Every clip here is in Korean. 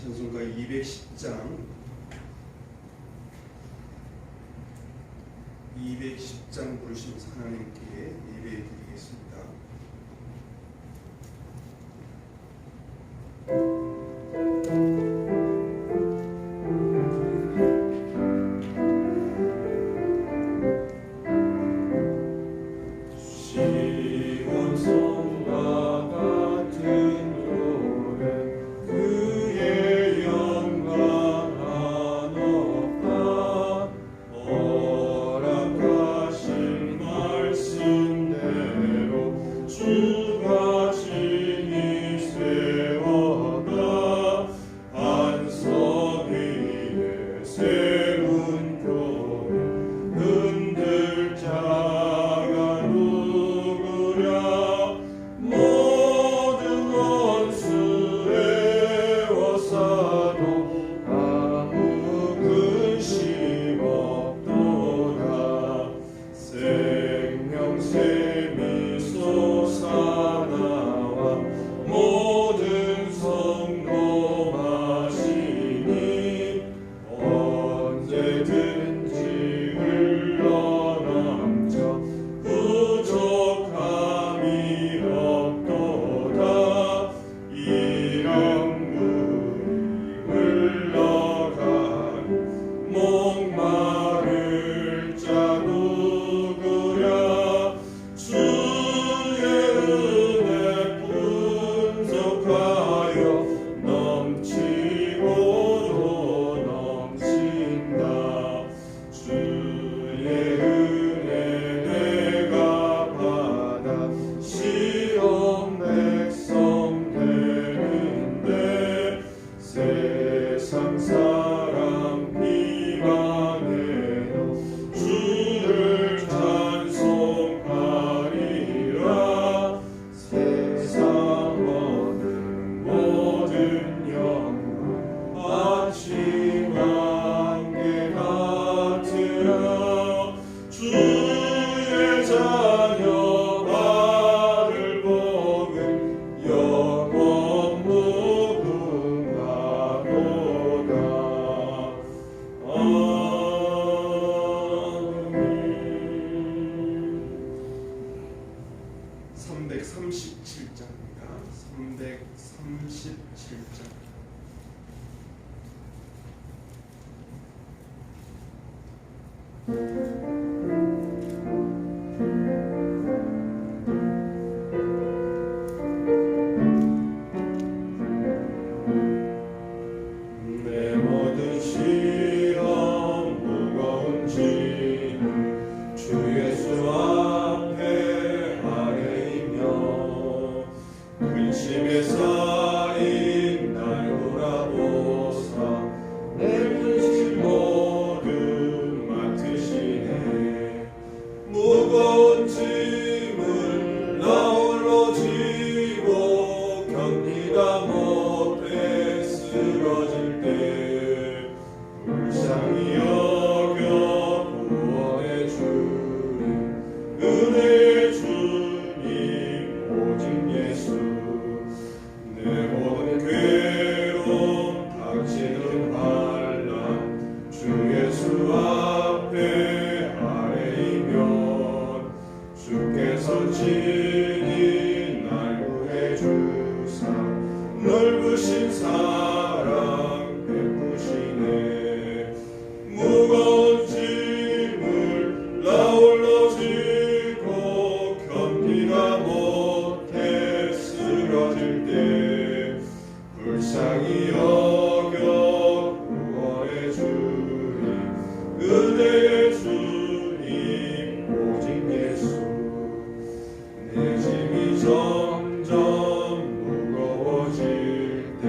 찬송가 210장 부르시면서 하나님께 예배해 드리겠습니다. 점점 무거워질 때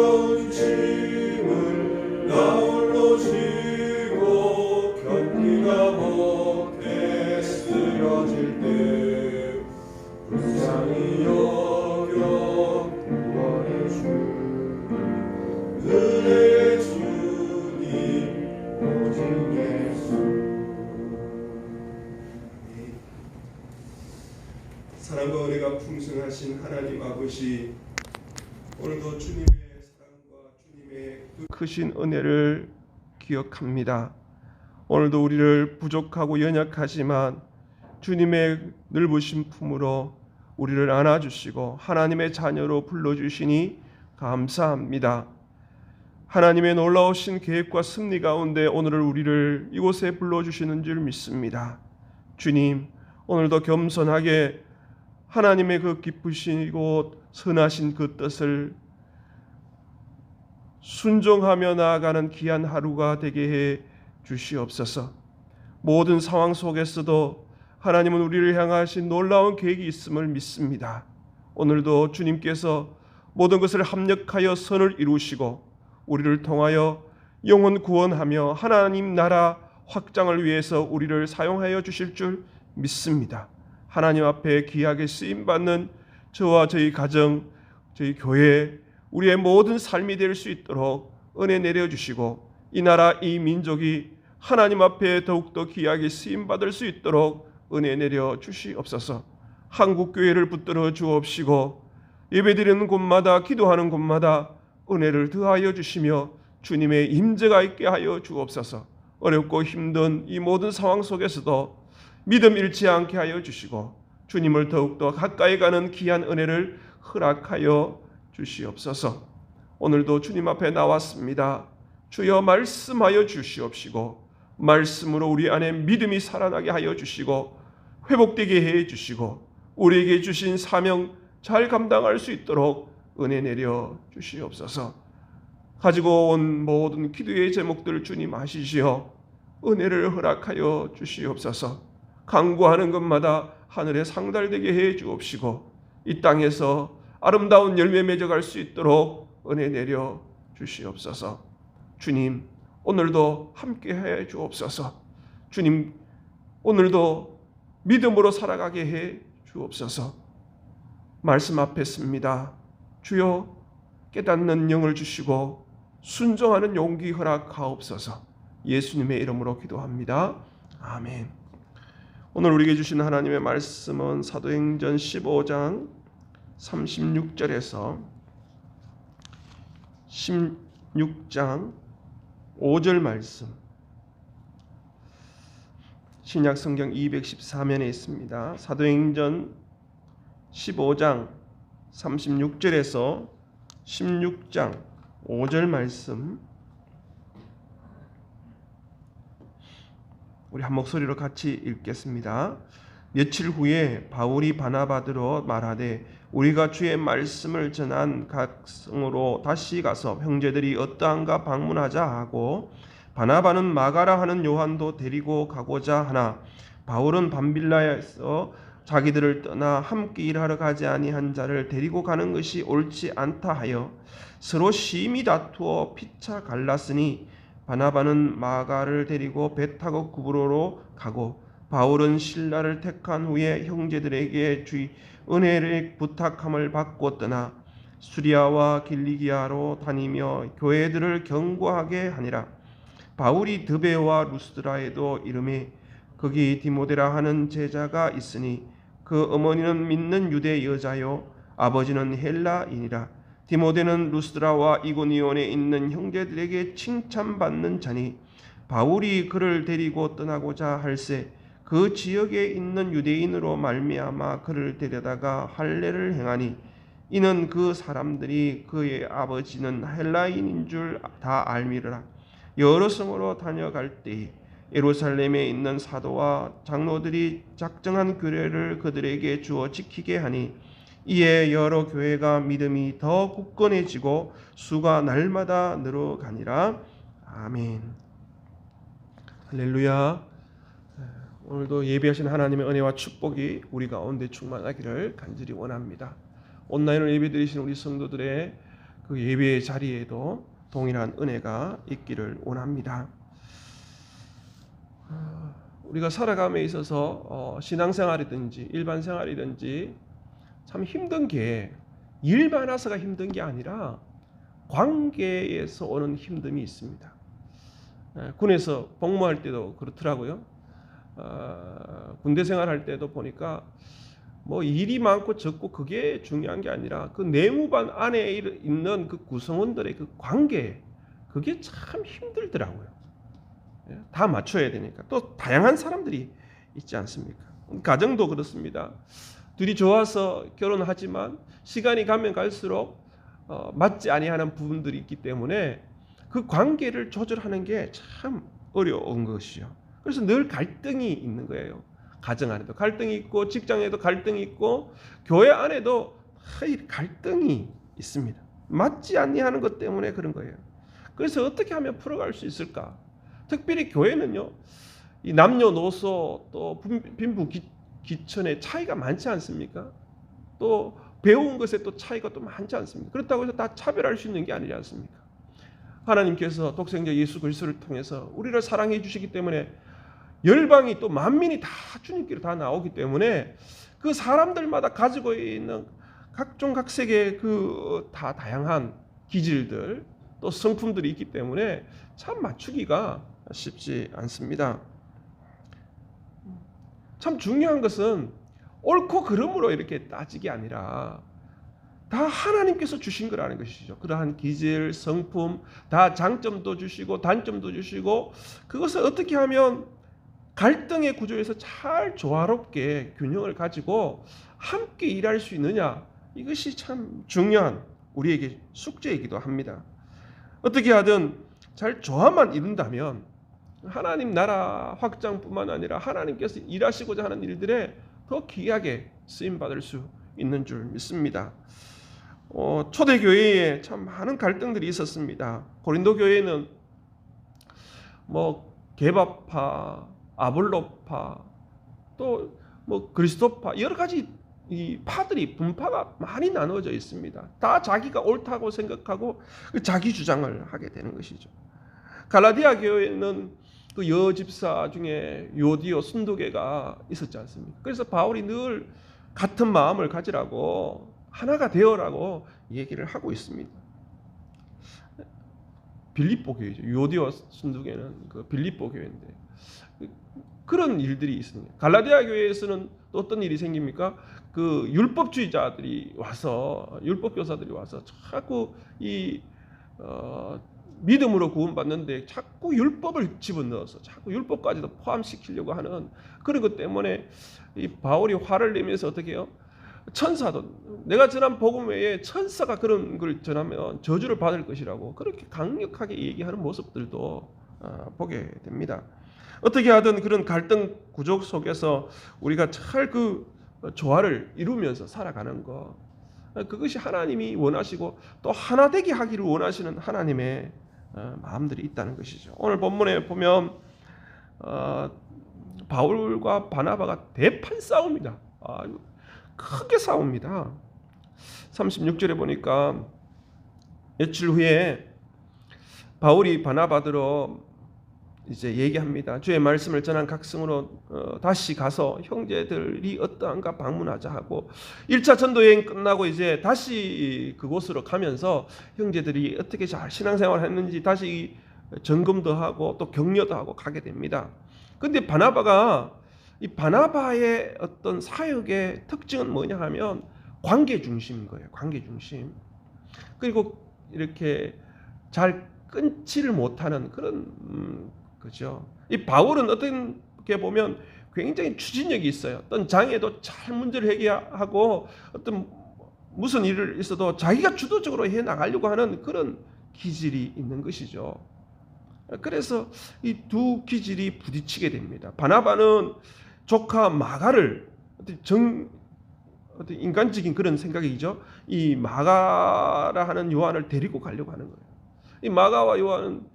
무거운 짐을 나 홀로 지고 견디다 못해 쓰러질 때 불쌍히 여겨 구원해 주는 은혜의 주님 오직 예수. 사랑과 은혜가 풍성하신 하나님 아버지, 오늘도 주님의 사랑과 주님의 그 크신 은혜를 기억합니다. 오늘도 우리를 부족하고 연약하지만 주님의 넓으신 품으로 우리를 안아주시고 하나님의 자녀로 불러주시니 감사합니다. 하나님의 놀라우신 계획과 섭리 가운데 오늘을 우리를 이곳에 불러주시는 줄 믿습니다. 주님, 오늘도 겸손하게 하나님의 그 기쁘시고 선하신 그 뜻을 순종하며 나아가는 귀한 하루가 되게 해 주시옵소서. 모든 상황 속에서도 하나님은 우리를 향하신 놀라운 계획이 있음을 믿습니다. 오늘도 주님께서 모든 것을 합력하여 선을 이루시고 우리를 통하여 영혼 구원하며 하나님 나라 확장을 위해서 우리를 사용하여 주실 줄 믿습니다. 하나님 앞에 귀하게 쓰임받는 저와 저희 가정, 저희 교회, 우리의 모든 삶이 될 수 있도록 은혜 내려주시고 이 나라 이 민족이 하나님 앞에 더욱더 귀하게 쓰임받을 수 있도록 은혜 내려주시옵소서. 한국교회를 붙들어 주옵시고 예배드리는 곳마다 기도하는 곳마다 은혜를 더하여 주시며 주님의 임재가 있게 하여 주옵소서. 어렵고 힘든 이 모든 상황 속에서도 믿음 잃지 않게 하여 주시고 주님을 더욱더 가까이 가는 귀한 은혜를 허락하여 주시옵소서. 오늘도 주님 앞에 나왔습니다. 주여 말씀하여 주시옵시고 말씀으로 우리 안에 믿음이 살아나게 하여 주시고 회복되게 해 주시고 우리에게 주신 사명 잘 감당할 수 있도록 은혜 내려 주시옵소서. 가지고 온 모든 기도의 제목들 주님 아시지요. 은혜를 허락하여 주시옵소서. 간구하는 것마다 하늘에 상달되게 해 주옵시고 이 땅에서 아름다운 열매 맺어갈 수 있도록 은혜 내려 주시옵소서. 주님, 오늘도 함께 해 주옵소서. 주님, 오늘도 믿음으로 살아가게 해 주옵소서. 말씀 앞에 씁니다. 주여, 깨닫는 영을 주시고 순종하는 용기 허락하옵소서. 예수님의 이름으로 기도합니다. 아멘. 오늘 우리에게 주신 하나님의 말씀은 사도행전 15장 36절에서 16장 5절 말씀, 신약 성경 214면에 있습니다. 사도행전 15장 36절에서 16장 5절 말씀, 우리 한 목소리로 같이 읽겠습니다. 며칠 후에 바울이 바나바더러 말하되 우리가 주의 말씀을 전한 각 성으로 다시 가서 형제들이 어떠한가 방문하자 하고 바나바는 마가라 하는 요한도 데리고 가고자 하나 바울은 밤빌라에서 자기들을 떠나 함께 일하러 가지 아니한 자를 데리고 가는 것이 옳지 않다 하여 서로 심히 다투어 피차 갈랐으니 바나바는 마가를 데리고 배 타고 구브로로 가고 바울은 실라를 택한 후에 형제들에게 주의 은혜를 부탁함을 받고 떠나 수리아와 길리기아로 다니며 교회들을 경고하게 하니라. 바울이 드베와 루스드라에도 이르매 거기 디모데라 하는 제자가 있으니 그 어머니는 믿는 유대 여자요 아버지는 헬라인이라. 디모데는 루스드라와 이고니온에 있는 형제들에게 칭찬받는 자니 바울이 그를 데리고 떠나고자 할새 그 지역에 있는 유대인으로 말미암아 그를 데려다가 할례를 행하니 이는 그 사람들이 그의 아버지는 헬라인인 줄 다 알미르라. 여러 성으로 다녀갈 때에 예루살렘에 있는 사도와 장로들이 작정한 규례를 그들에게 주어 지키게 하니 이에 여러 교회가 믿음이 더 굳건해지고 수가 날마다 늘어가니라. 아멘. 할렐루야. 오늘도 예배하신 하나님의 은혜와 축복이 우리 가운데 충만하기를 간절히 원합니다. 온라인으로 예배드리신 우리 성도들의 그 예배의 자리에도 동일한 은혜가 있기를 원합니다. 우리가 살아감에 있어서 신앙생활이든지 일반 생활이든지 참 힘든 게 일 많아서가 힘든 게 아니라 관계에서 오는 힘듦이 있습니다. 군에서 복무할 때도 그렇더라고요. 군대 생활할 때도 보니까 뭐 일이 많고 적고 그게 중요한 게 아니라 그 내무반 안에 있는 그 구성원들의 그 관계, 그게 참 힘들더라고요. 다 맞춰야 되니까. 또 다양한 사람들이 있지 않습니까? 가정도 그렇습니다. 둘이 좋아서 결혼하지만 시간이 가면 갈수록 맞지 아니하는 부분들이 있기 때문에 그 관계를 조절하는 게 참 어려운 것이죠. 그래서 늘 갈등이 있는 거예요. 가정 안에도 갈등이 있고 직장에도 갈등이 있고 교회 안에도 갈등이 있습니다. 맞지 아니하는 것 때문에 그런 거예요. 그래서 어떻게 하면 풀어갈 수 있을까? 특별히 교회는요, 이 남녀노소 또 빈부귀천의 차이가 많지 않습니까? 또 배운 것에 또 차이가 또 많지 않습니까? 그렇다고 해서 다 차별할 수 있는 게 아니지 않습니까? 하나님께서 독생자 예수 그리스도를 통해서 우리를 사랑해 주시기 때문에 열방이 또 만민이 다 주님께로 다 나오기 때문에 그 사람들마다 가지고 있는 각종 각색의 그 다 다양한 기질들 또 성품들이 있기 때문에 참 맞추기가 쉽지 않습니다. 참 중요한 것은 옳고 그름으로 이렇게 따지기 아니라 다 하나님께서 주신 거라는 것이죠. 그러한 기질, 성품, 다 장점도 주시고 단점도 주시고 그것을 어떻게 하면 갈등의 구조에서 잘 조화롭게 균형을 가지고 함께 일할 수 있느냐, 이것이 참 중요한 우리에게 숙제이기도 합니다. 어떻게 하든 잘 조화만 이룬다면 하나님 나라 확장뿐만 아니라 하나님께서 일하시고자 하는 일들에 더 귀하게 쓰임받을 수 있는 줄 믿습니다. 초대교회에 참 많은 갈등들이 있었습니다. 고린도 교회는 뭐 게바파, 아볼로파, 또 뭐 그리스도파, 여러 가지 이 파들이 분파가 많이 나누어져 있습니다. 다 자기가 옳다고 생각하고 자기 주장을 하게 되는 것이죠. 갈라디아 교회는 그 여집사 중에 요디오 순두계가 있었지 않습니까? 그래서 바울이 늘 같은 마음을 가지라고, 하나가 되어라고 얘기를 하고 있습니다. 빌립보 교회죠. 요디오 순두계는 그 빌립보 교회인데 그런 일들이 있습니다. 갈라디아 교회에서는 또 어떤 일이 생깁니까? 그 율법주의자들이 와서, 율법 교사들이 와서 자꾸 이 믿음으로 구원받는데 자꾸 율법을 집어넣어서 자꾸 율법까지도 포함시키려고 하는 그런 것 때문에 이 바울이 화를 내면서 어떻게 해요? 천사도, 내가 전한 복음 외에 천사가 그런 걸 전하면 저주를 받을 것이라고 그렇게 강력하게 얘기하는 모습들도 보게 됩니다. 어떻게 하든 그런 갈등 구조 속에서 우리가 잘 그 조화를 이루면서 살아가는 것, 그것이 하나님이 원하시고 또 하나 되게 하기를 원하시는 하나님의 마음들이 있다는 것이죠. 오늘 본문에 보면 바울과 바나바가 대판 싸웁니다. 크게 싸웁니다. 36절에 보니까 며칠 후에 바울이 바나바더러 이제 얘기합니다. 주의 말씀을 전한 각성으로 다시 가서 형제들이 어떠한가 방문하자 하고 1차 전도 여행 끝나고 이제 다시 그곳으로 가면서 형제들이 어떻게 잘 신앙생활을 했는지 다시 점검도 하고 또 격려도 하고 가게 됩니다. 그런데 이 바나바의 어떤 사역의 특징은 뭐냐 하면 관계 중심인 거예요. 관계 중심. 그리고 이렇게 잘 끊지를 못하는 그런 그죠. 이 바울은 어떻게 보면 굉장히 추진력이 있어요. 어떤 장애도 잘 문제를 해결하고 어떤 무슨 일을 있어도 자기가 주도적으로 해 나가려고 하는 그런 기질이 있는 것이죠. 그래서 이 두 기질이 부딪히게 됩니다. 바나바는 조카 마가를 어떤 인간적인 그런 생각이죠. 이 마가라 하는 요한을 데리고 가려고 하는 거예요. 이 마가 요한은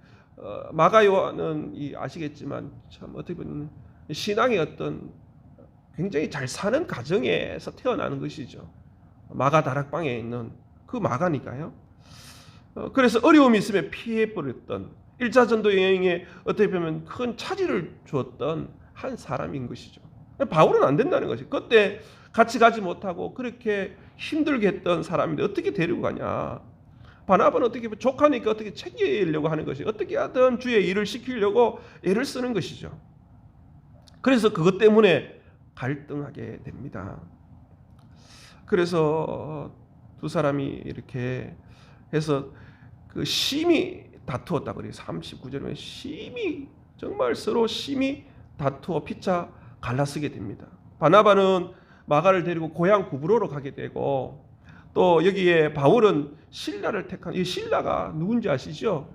아시겠지만 참 어떻게 보면 신앙의 어떤 굉장히 잘 사는 가정에서 태어나는 것이죠. 마가 다락방에 있는 그 마가니까요. 그래서 어려움이 있으면 피해버렸던 1차 전도 여행에 어떻게 보면 큰 차질을 주었던 한 사람인 것이죠. 바울은 안 된다는 것이. 그때 같이 가지 못하고 그렇게 힘들게 했던 사람인데 어떻게 데리고 가냐. 바나바는 어떻게 조카니까 어떻게 챙기려고 하는 것이, 어떻게 하든 주의 일을 시키려고 애를 쓰는 것이죠. 그래서 그것 때문에 갈등하게 됩니다. 그래서 두 사람이 이렇게 해서 그 심히 다투었다 그래요. 39절에 심히, 정말 서로 심히 다투어 피차 갈라서게 됩니다. 바나바는 마가를 데리고 고향 구브로로 가게 되고, 또 여기에 바울은 실라를 택한, 이 실라가 누군지 아시죠?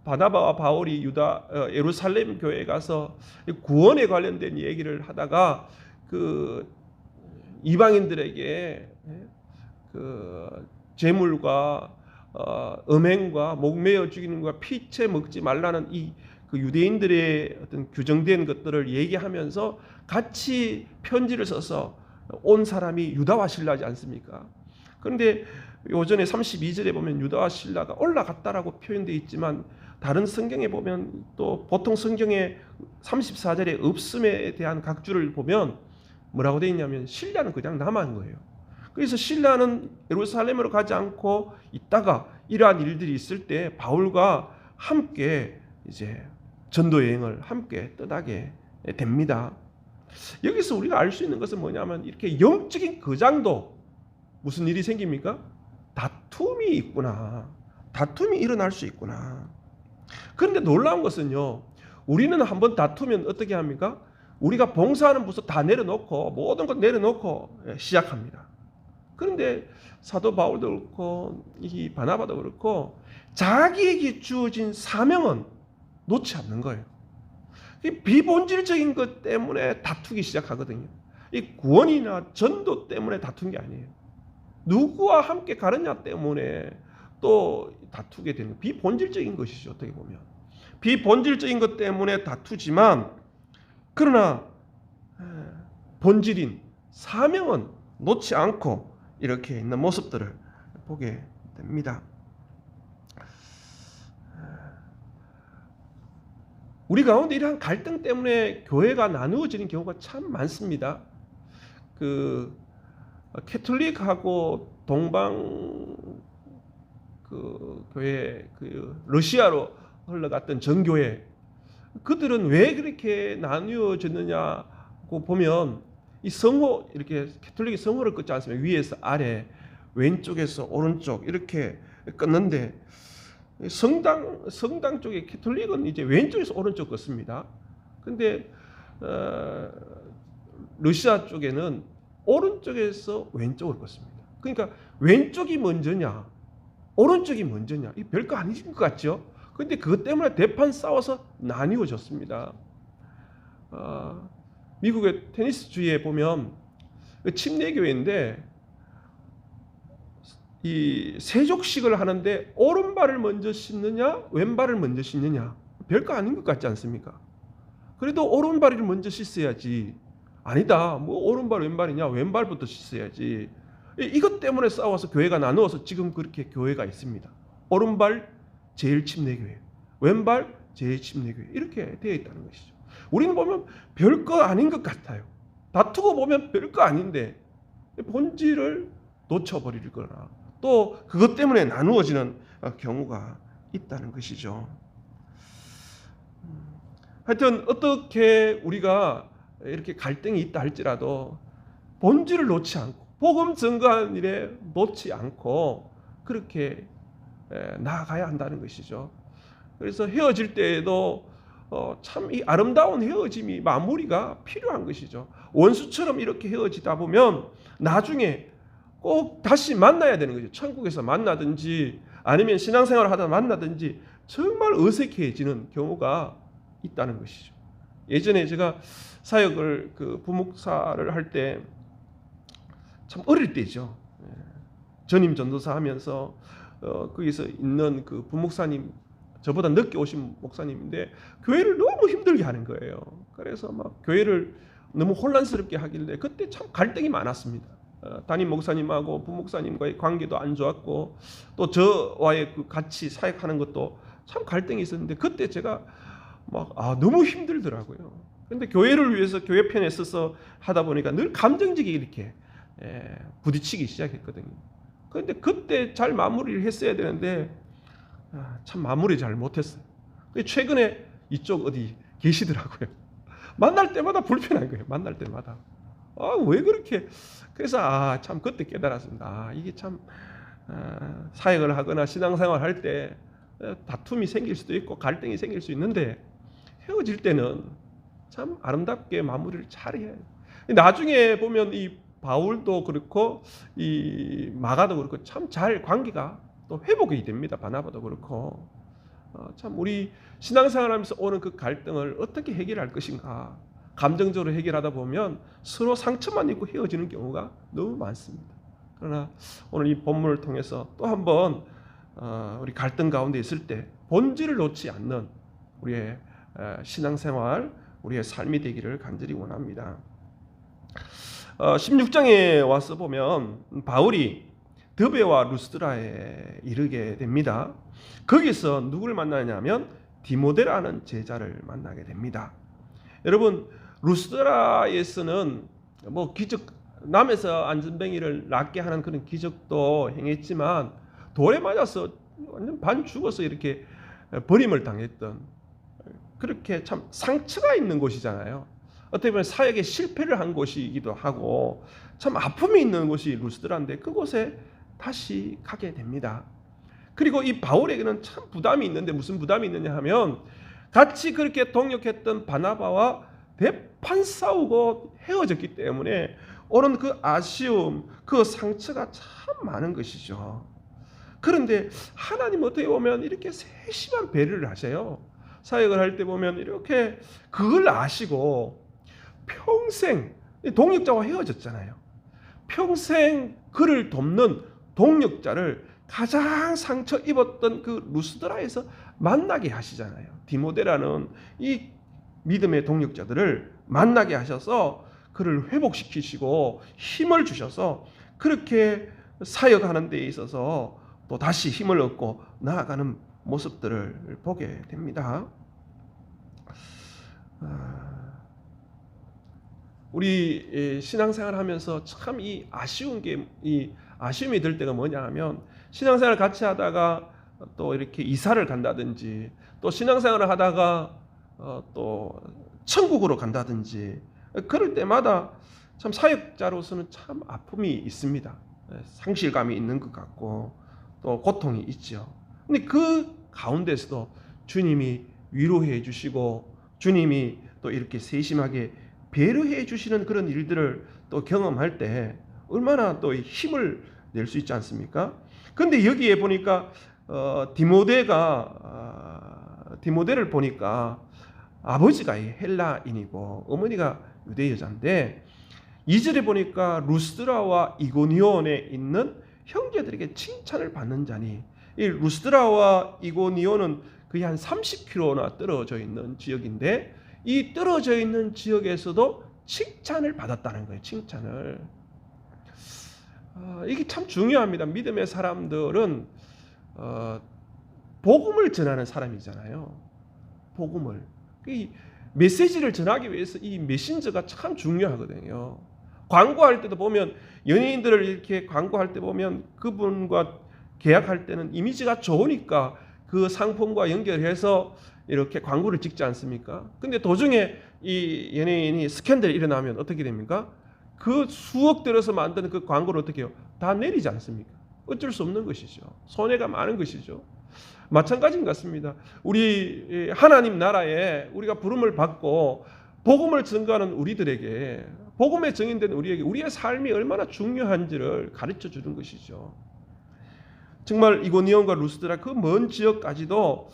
바나바와 바울이 예루살렘 교회에 가서 구원에 관련된 얘기를 하다가 그 이방인들에게 그 제물과 음행과 목매어 죽이는 것과 피채 먹지 말라는 그 유대인들의 어떤 규정된 것들을 얘기하면서 같이 편지를 써서 온 사람이 유다와 실라지 않습니까? 그런데 요전에 32절에 보면 유다와 실라가 올라갔다라고 표현되어 있지만 다른 성경에 보면, 또 보통 성경에 34절에 없음에 대한 각주를 보면 뭐라고 되어 있냐면 실라는 그냥 남은 거예요. 그래서 실라는 예루살렘으로 가지 않고 있다가 이러한 일들이 있을 때 바울과 함께 이제 전도 여행을 함께 떠나게 됩니다. 여기서 우리가 알 수 있는 것은 뭐냐면, 이렇게 영적인 거장도 무슨 일이 생깁니까? 다툼이 있구나. 다툼이 일어날 수 있구나. 그런데 놀라운 것은요, 우리는 한번 다투면 어떻게 합니까? 우리가 봉사하는 부서 다 내려놓고 모든 것 내려놓고 시작합니다. 그런데 사도 바울도 그렇고 이 바나바도 그렇고 자기에게 주어진 사명은 놓지 않는 거예요. 비본질적인 것 때문에 다투기 시작하거든요. 이 구원이나 전도 때문에 다툰 게 아니에요. 누구와 함께 가느냐 때문에 또 다투게 되는, 비본질적인 것이죠. 어떻게 보면 비본질적인 것 때문에 다투지만, 그러나 본질인 사명은 놓지 않고 이렇게 있는 모습들을 보게 됩니다. 우리 가운데 이러한 갈등 때문에 교회가 나누어지는 경우가 참 많습니다. 그 캐톨릭하고 동방 그 교회, 그 러시아로 흘러갔던 정교회, 그들은 왜 그렇게 나누어졌느냐고 보면, 이 성호, 이렇게 캐톨릭이 성호를 끊지 않습니까? 위에서 아래, 왼쪽에서 오른쪽 이렇게 끊는데, 성당 쪽에 캐톨릭은 이제 왼쪽에서 오른쪽 긋습니다. 근데 러시아 쪽에는 오른쪽에서 왼쪽을 긋습니다. 그러니까 왼쪽이 먼저냐 오른쪽이 먼저냐, 이 별거 아닌 것 같죠? 근데 그것 때문에 대판 싸워서 나뉘어졌습니다. 미국의 테니스주에 보면 침례교회인데, 이 세족식을 하는데 오른발을 먼저 씻느냐 왼발을 먼저 씻느냐, 별거 아닌 것 같지 않습니까? 그래도 오른발을 먼저 씻어야지. 아니다, 뭐 오른발 왼발이냐, 왼발부터 씻어야지. 이것 때문에 싸워서 교회가 나누어서 지금 그렇게 교회가 있습니다. 오른발 제일 침례교회, 왼발 제일 침례교회, 이렇게 되어 있다는 것이죠. 우리는 보면 별거 아닌 것 같아요. 다투고 보면 별거 아닌데 본질을 놓쳐버릴 거나 또 그것 때문에 나누어지는 경우가 있다는 것이죠. 하여튼 어떻게 우리가 이렇게 갈등이 있다 할지라도 본질을 놓지 않고 복음 증거하는 일에 놓지 않고 그렇게 나아가야 한다는 것이죠. 그래서 헤어질 때에도 참 이 아름다운 헤어짐이 마무리가 필요한 것이죠. 원수처럼 이렇게 헤어지다 보면 나중에 꼭 다시 만나야 되는 거죠. 천국에서 만나든지 아니면 신앙생활을 하다 만나든지 정말 어색해지는 경우가 있다는 것이죠. 예전에 제가 사역을 부목사를 할 때 참 어릴 때죠. 전임 전도사 하면서 거기서 있는 그 부목사님, 저보다 늦게 오신 목사님인데 교회를 너무 힘들게 하는 거예요. 그래서 막 교회를 너무 혼란스럽게 하길래 그때 참 갈등이 많았습니다. 담임 목사님하고 부목사님과의 관계도 안 좋았고 또 저와의 그 같이 사역하는 것도 참 갈등이 있었는데 그때 제가 막 너무 힘들더라고요. 근데 교회를 위해서 교회 편에 서서 하다 보니까 늘 감정적이 이렇게 부딪히기 시작했거든요. 그런데 그때 잘 마무리를 했어야 되는데 참 마무리 잘 못했어요. 최근에 이쪽 어디 계시더라고요. 만날 때마다 불편한 거예요. 만날 때마다. 왜 그렇게. 그래서 참 그때 깨달았습니다. 이게 참 사역을 하거나 신앙생활 할 때 다툼이 생길 수도 있고 갈등이 생길 수 있는데 헤어질 때는 참 아름답게 마무리를 잘 해야 해요. 나중에 보면 이 바울도 그렇고 이 마가도 그렇고 참 잘 관계가 또 회복이 됩니다. 바나바도 그렇고 참 우리 신앙생활하면서 오는 그 갈등을 어떻게 해결할 것인가 감정적으로 해결하다 보면 서로 상처만 입고 헤어지는 경우가 너무 많습니다. 그러나 오늘 이 본문을 통해서 또 한번 우리 갈등 가운데 있을 때 본질을 놓지 않는 우리의 신앙생활, 우리의 삶이 되기를 간절히 원합니다. 16장에 와서 보면 바울이 드베와 루스드라에 이르게 됩니다. 거기서 누구를 만나냐면 디모데라는 제자를 만나게 됩니다. 여러분 루스드라에서는 뭐 기적 남에서 안전뱅이를 낫게 하는 그런 기적도 행했지만 돌에 맞아서 완전 반 죽어서 이렇게 버림을 당했던 그렇게 참 상처가 있는 곳이잖아요. 어떻게 보면 사역에 실패를 한 곳이기도 하고 참 아픔이 있는 곳이 루스드라인데 그곳에 다시 가게 됩니다. 그리고 이 바울에게는 참 부담이 있는데 무슨 부담이 있느냐 하면 같이 그렇게 동역했던 바나바와 대판 싸우고 헤어졌기 때문에 오는 그 아쉬움, 그 상처가 참 많은 것이죠. 그런데 하나님 어떻게 보면 이렇게 세심한 배려를 하세요. 사역을 할 때 보면 이렇게 그걸 아시고 평생 동역자와 헤어졌잖아요. 평생 그를 돕는 동역자를 가장 상처 입었던 그 루스드라에서 만나게 하시잖아요. 디모데라는 이 믿음의 동역자들을 만나게 하셔서 그를 회복시키시고 힘을 주셔서 그렇게 사역하는 데 있어서 또 다시 힘을 얻고 나아가는 모습들을 보게 됩니다. 우리 신앙생활 하면서 참 이 아쉬운 게 이 아쉬움이 들 때가 뭐냐 하면 신앙생활 같이 하다가 또 이렇게 이사를 간다든지 또 신앙생활을 하다가 또 천국으로 간다든지 그럴 때마다 참 사역자로서는 참 아픔이 있습니다. 상실감이 있는 것 같고 또 고통이 있죠. 근데 그 가운데서도 주님이 위로해 주시고 주님이 또 이렇게 세심하게 배려해 주시는 그런 일들을 또 경험할 때 얼마나 또 힘을 낼 수 있지 않습니까? 그런데 여기에 보니까 디모데를 보니까 아버지가 헬라인이고 어머니가 유대 여자인데 2절에 보니까 루스드라와 이고니온에 있는 형제들에게 칭찬을 받는 자니 이 루스드라와 이고니온은 거의 한 30km나 떨어져 있는 지역인데 이 떨어져 있는 지역에서도 칭찬을 받았다는 거예요. 칭찬을. 이게 참 중요합니다. 믿음의 사람들은 복음을 전하는 사람이잖아요. 복음을. 이 메시지를 전하기 위해서 이 메신저가 참 중요하거든요. 광고할 때도 보면 연예인들을 이렇게 광고할 때 보면 그분과 계약할 때는 이미지가 좋으니까 그 상품과 연결해서 이렇게 광고를 찍지 않습니까? 근데 도중에 이 연예인이 스캔들이 일어나면 어떻게 됩니까? 그 수억 들여서 만드는 그 광고를 어떻게 해요? 다 내리지 않습니까? 어쩔 수 없는 것이죠. 손해가 많은 것이죠. 마찬가지인 것 같습니다. 우리 하나님 나라에 우리가 부름을 받고 복음을 증거하는 우리들에게 복음에 증인된 우리에게 우리의 삶이 얼마나 중요한지를 가르쳐 주는 것이죠. 정말 이고니온과 루스드라 그 먼 지역까지도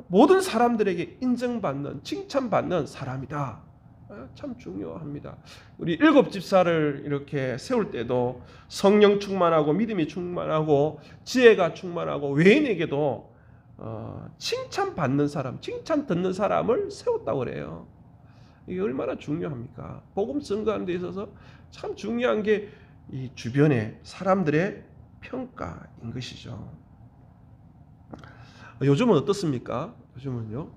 모든 사람들에게 인정받는 칭찬받는 사람이다. 참 중요합니다. 우리 7 집사를 이렇게 세울 때도 성령 충만하고 믿음이 충만하고 지혜가 충만하고 외인에게도 칭찬받는 사람, 칭찬 듣는 사람을 세웠다고 그래요. 이게 얼마나 중요합니까? 복음 증거하는 데 있어서 참 중요한 게 이 주변의 사람들의 평가인 것이죠. 요즘은 어떻습니까? 요즘은요.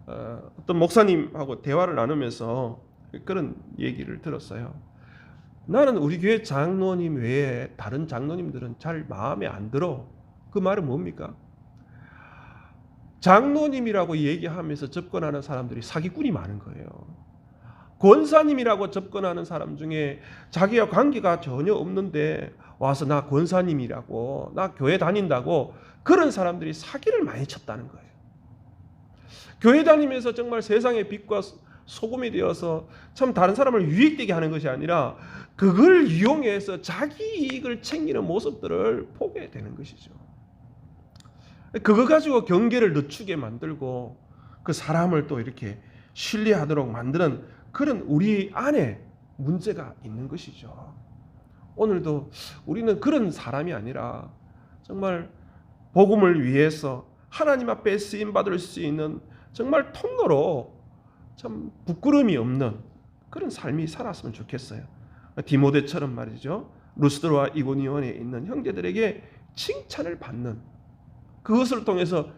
어떤 목사님하고 대화를 나누면서 그런 얘기를 들었어요. 나는 우리 교회 장로님 외에 다른 장로님들은 잘 마음에 안 들어. 그 말은 뭡니까? 장로님이라고 얘기하면서 접근하는 사람들이 사기꾼이 많은 거예요. 권사님이라고 접근하는 사람 중에 자기와 관계가 전혀 없는데 와서 나 권사님이라고, 나 교회 다닌다고, 그런 사람들이 사기를 많이 쳤다는 거예요. 교회 다니면서 정말 세상의 빛과 소금이 되어서 참 다른 사람을 유익되게 하는 것이 아니라 그걸 이용해서 자기 이익을 챙기는 모습들을 보게 되는 것이죠. 그거 가지고 경계를 늦추게 만들고 그 사람을 또 이렇게 신뢰하도록 만드는 그런 우리 안에 문제가 있는 것이죠. 오늘도 우리는 그런 사람이 아니라 정말 복음을 위해서 하나님 앞에 쓰임받을 수 있는 정말 통로로 참 부끄러움이 없는 그런 삶이 살았으면 좋겠어요. 디모데처럼 말이죠. 루스드와 이고니온에 있는 형제들에게 칭찬을 받는, 그것을 통해서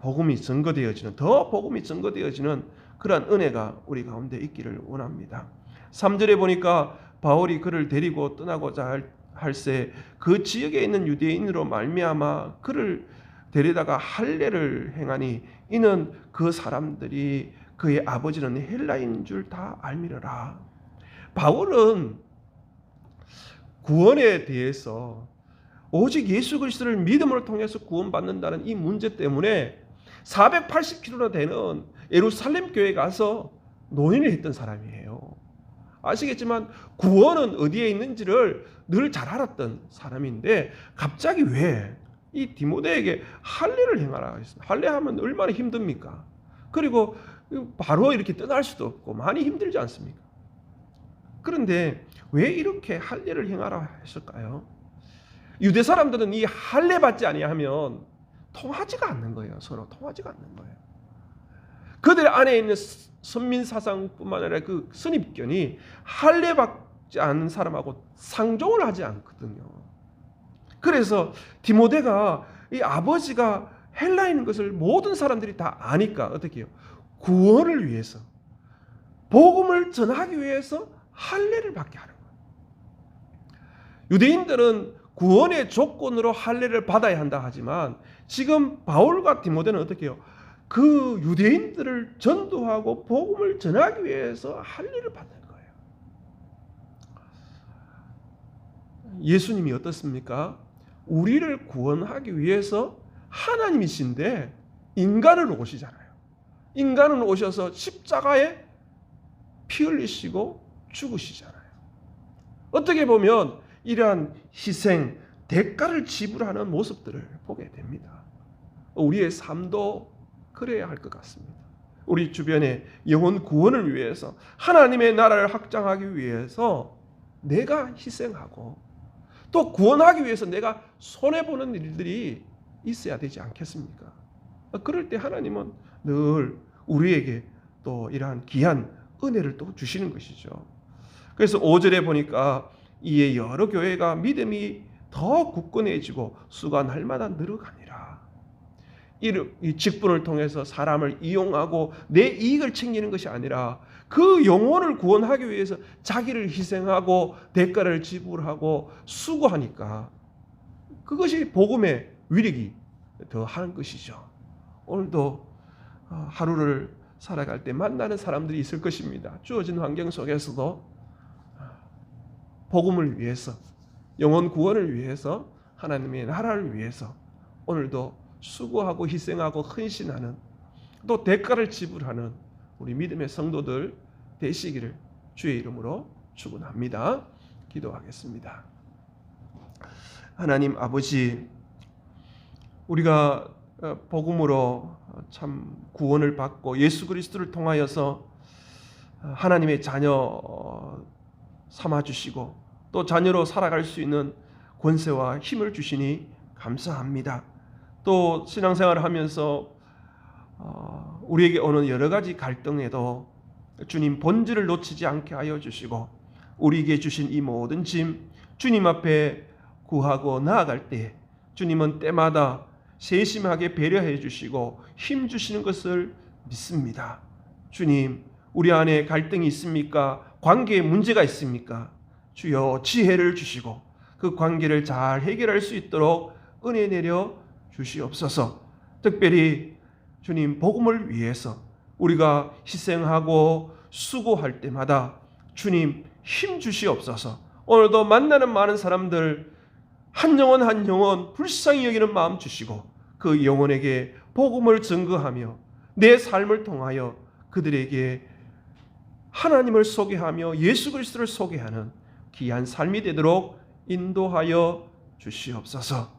복음이 증거되어지는, 더 복음이 증거되어지는 그러한 은혜가 우리 가운데 있기를 원합니다. 3절에 보니까 바울이 그를 데리고 떠나고자 할새 그 지역에 있는 유대인으로 말미암아 그를 데려다가 할례를 행하니 이는 그 사람들이 그의 아버지는 헬라인인 줄 다 알미러라. 바울은 구원에 대해서 오직 예수 그리스도를 믿음을 통해서 구원받는다는 이 문제 때문에 480km나 되는 예루살렘 교회에 가서 논의를 했던 사람이에요. 아시겠지만 구원은 어디에 있는지를 늘 잘 알았던 사람인데 갑자기 왜 이 디모데에게 할례를 행하라 했습니다. 할례하면 얼마나 힘듭니까? 그리고 바로 이렇게 떠날 수도 없고 많이 힘들지 않습니까? 그런데 왜 이렇게 할례를 행하라 했을까요? 유대 사람들은 이 할례 받지 아니하면 통하지가 않는 거예요. 서로 통하지가 않는 거예요. 그들 안에 있는 선민 사상뿐만 아니라 그 선입견이 할례 받지 않는 사람하고 상종을 하지 않거든요. 그래서 디모데가 이 아버지가 헬라인인 것을 모든 사람들이 다 아니까 어떻게 해요? 구원을 위해서, 복음을 전하기 위해서 할례를 받게 하는 거예요. 유대인들은 구원의 조건으로 할례를 받아야 한다 하지만 지금 바울과 디모데는 어떻게 해요? 그 유대인들을 전도하고 복음을 전하기 위해서 할례를 받는 거예요. 예수님이 어떻습니까? 우리를 구원하기 위해서 하나님이신데 인간으로 오시잖아요. 인간으로 오셔서 십자가에 피 흘리시고 죽으시잖아요. 어떻게 보면 이러한 희생, 대가를 지불하는 모습들을 보게 됩니다. 우리의 삶도 그래야 할 것 같습니다. 우리 주변에 영혼 구원을 위해서, 하나님의 나라를 확장하기 위해서 내가 희생하고 또 구원하기 위해서 내가 손해보는 일들이 있어야 되지 않겠습니까? 그럴 때 하나님은 늘 우리에게 또 이러한 귀한 은혜를 또 주시는 것이죠. 그래서 5절에 보니까 이에 여러 교회가 믿음이 더 굳건해지고 수가 날마다 늘어가니라. 이 직분을 통해서 사람을 이용하고 내 이익을 챙기는 것이 아니라 그 영혼을 구원하기 위해서 자기를 희생하고 대가를 지불하고 수고하니까 그것이 복음의 위력이 더하는 것이죠. 오늘도 하루를 살아갈 때 만나는 사람들이 있을 것입니다. 주어진 환경 속에서도 복음을 위해서, 영혼 구원을 위해서, 하나님의 나라를 위해서 오늘도 수고하고 희생하고 헌신하는, 또 대가를 지불하는 우리 믿음의 성도들 되시기를 주의 이름으로 축원합니다. 기도하겠습니다. 하나님 아버지, 우리가 복음으로 참 구원을 받고 예수 그리스도를 통하여서 하나님의 자녀 삼아주시고 또 자녀로 살아갈 수 있는 권세와 힘을 주시니 감사합니다. 또 신앙생활을 하면서 우리에게 오는 여러 가지 갈등에도 주님 본질을 놓치지 않게 하여 주시고 우리에게 주신 이 모든 짐 주님 앞에 구하고 나아갈 때 주님은 때마다 세심하게 배려해 주시고 힘 주시는 것을 믿습니다. 주님, 우리 안에 갈등이 있습니까? 관계에 문제가 있습니까? 주여 지혜를 주시고 그 관계를 잘 해결할 수 있도록 은혜 내려 주시옵소서. 특별히 주님 복음을 위해서 우리가 희생하고 수고할 때마다 주님 힘 주시옵소서. 오늘도 만나는 많은 사람들 한 영혼 한 영혼 불쌍히 여기는 마음 주시고 그 영혼에게 복음을 증거하며 내 삶을 통하여 그들에게 하나님을 소개하며 예수 그리스도를 소개하는 귀한 삶이 되도록 인도하여 주시옵소서.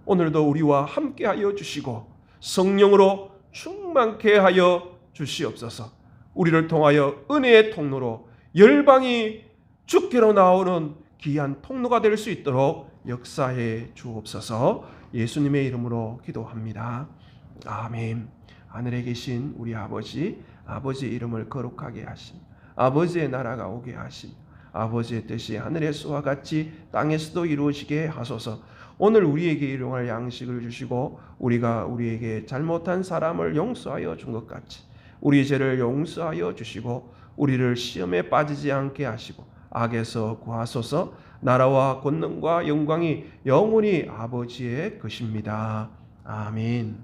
오늘도 우리와 함께하여 주시고 성령으로 충만케 하여 주시옵소서. 우리를 통하여 은혜의 통로로 열방이 주께로 나오는 귀한 통로가 될 수 있도록 역사해 주옵소서. 예수님의 이름으로 기도합니다. 아멘. 하늘에 계신 우리 아버지, 아버지의 이름을 거룩하게 하심, 아버지의 나라가 오게 하심, 아버지의 뜻이 하늘에서와 같이 땅에서도 이루어지게 하소서. 오늘 우리에게 일용할 양식을 주시고 우리가 우리에게 잘못한 사람을 용서하여 준 것 같이 우리 죄를 용서하여 주시고 우리를 시험에 빠지지 않게 하시고 악에서 구하소서. 나라와 권능과 영광이 영원히 아버지의 것입니다. 아멘.